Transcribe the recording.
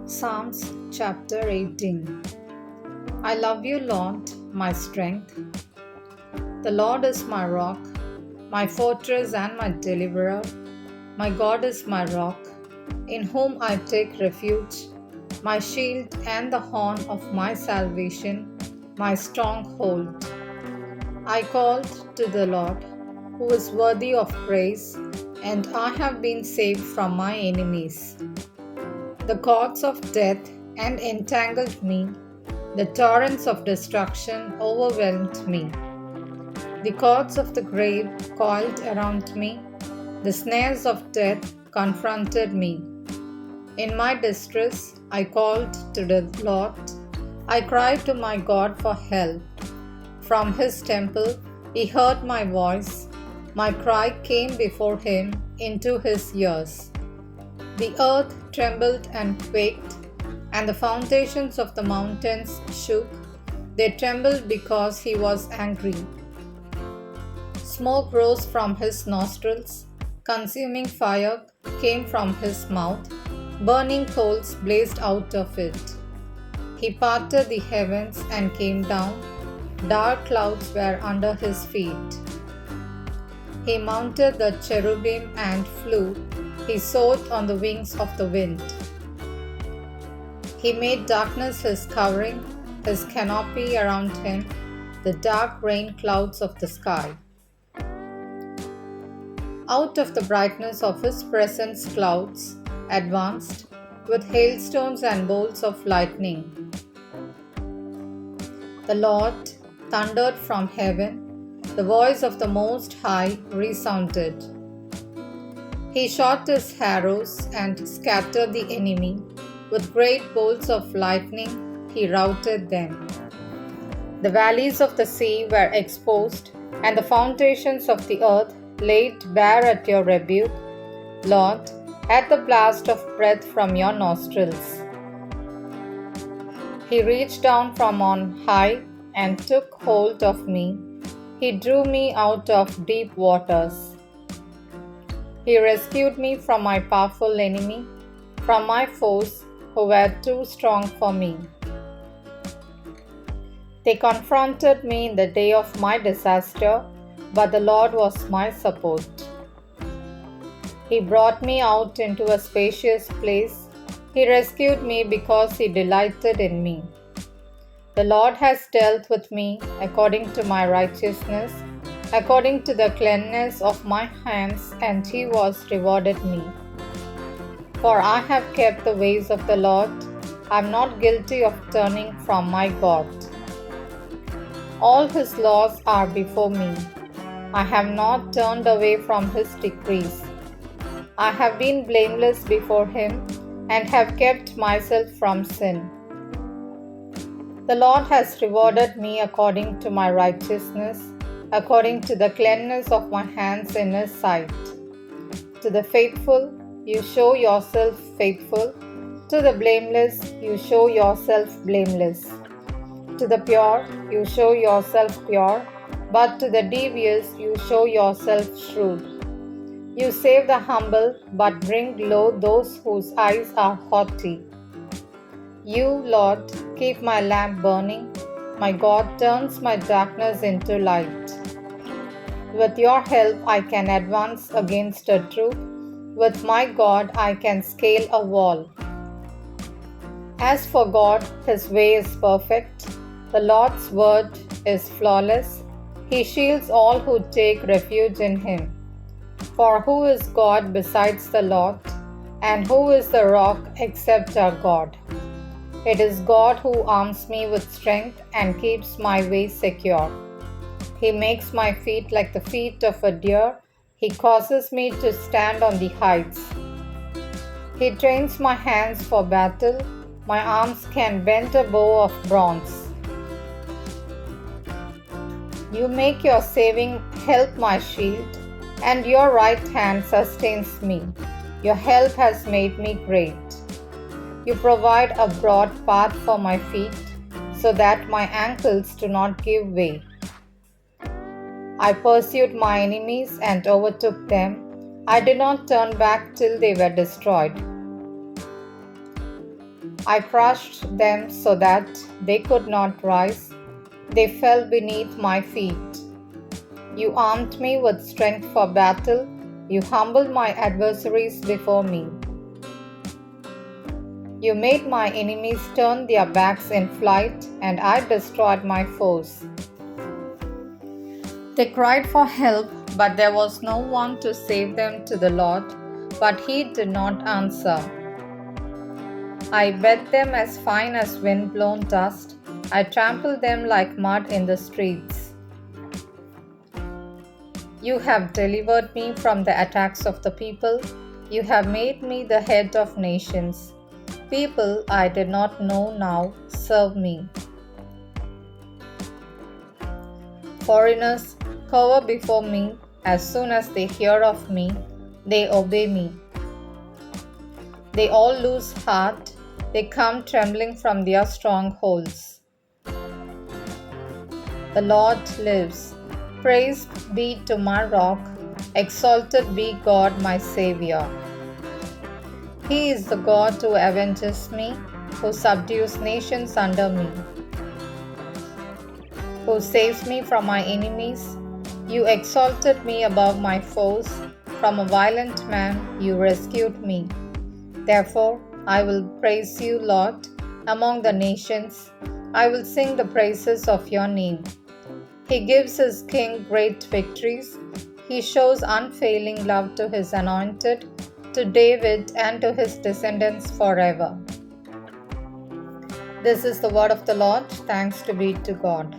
Psalms chapter 18. I love you, Lord, my strength. The Lord is my rock, my fortress and my deliverer. My God is my rock, in whom I take refuge, my shield and the horn of my salvation, my stronghold. I called to the Lord, who is worthy of praise, and I have been saved from my enemies. The cords of death and entangled me. The torrents of destruction overwhelmed me. The cords of the grave coiled around me. The snares of death confronted me. In my distress, I called to the Lord. I cried to my God for help. From his temple, he heard my voice. My cry came before him into his ears. The earth trembled and quaked, and the foundations of the mountains shook. They trembled because he was angry. Smoke rose from his nostrils, consuming fire came from his mouth, burning coals blazed out of it. He parted the heavens and came down, dark clouds were under his feet. He mounted the cherubim and flew. He soared on the wings of the wind. He made darkness his covering, his canopy around him, the dark rain clouds of the sky. Out of the brightness of his presence, clouds advanced with hailstones and bolts of lightning. The Lord thundered from heaven, the voice of the Most High resounded. He shot his arrows and scattered the enemy. With great bolts of lightning, he routed them. The valleys of the sea were exposed, and the foundations of the earth laid bare at your rebuke, Lord, at the blast of breath from your nostrils. He reached down from on high and took hold of me. He drew me out of deep waters. He rescued me from my powerful enemy, from my foes who were too strong for me. They confronted me in the day of my disaster, but the Lord was my support. He brought me out into a spacious place. He rescued me because he delighted in me. The Lord has dealt with me according to my righteousness, according to the cleanness of my hands, and he was rewarded me. For I have kept the ways of the Lord. I am not guilty of turning from my God. All his laws are before me. I have not turned away from his decrees. I have been blameless before him and have kept myself from sin. The Lord has rewarded me according to my righteousness, according to the cleanness of my hands in his sight. To the faithful, you show yourself faithful. To the blameless, you show yourself blameless. To the pure, you show yourself pure. But to the devious, you show yourself shrewd. You save the humble, but bring low those whose eyes are haughty. You, Lord, keep my lamp burning. My God turns my darkness into light. With your help, I can advance against a troop. With my God, I can scale a wall. As for God, his way is perfect. The Lord's word is flawless. He shields all who take refuge in him. For who is God besides the Lord? And who is the rock except our God? It is God who arms me with strength and keeps my way secure. He makes my feet like the feet of a deer. He causes me to stand on the heights. He trains my hands for battle. My arms can bend a bow of bronze. You make your saving help my shield, and your right hand sustains me. Your help has made me great. You provide a broad path for my feet, so that my ankles do not give way. I pursued my enemies and overtook them. I did not turn back till they were destroyed. I crushed them so that they could not rise. They fell beneath my feet. You armed me with strength for battle. You humbled my adversaries before me. You made my enemies turn their backs in flight, and I destroyed my foes. They cried for help, but there was no one to save them to the Lord, but He did not answer. I beat them as fine as wind-blown dust. I trampled them like mud in the streets. You have delivered me from the attacks of the people. You have made me the head of nations. People I did not know now serve me. Foreigners cower before me. As soon as they hear of me, they obey me. They all lose heart. They come trembling from their strongholds. The Lord lives. Praise be to my rock. Exalted be God, my Savior. He is the God who avenges me, who subdues nations under me, who saves me from my enemies. You exalted me above my foes. From a violent man you rescued me. Therefore, I will praise you, Lord, among the nations. I will sing the praises of your name. He gives his king great victories. He shows unfailing love to his anointed, to David and to his descendants forever. This is the word of the Lord. Thanks be to God.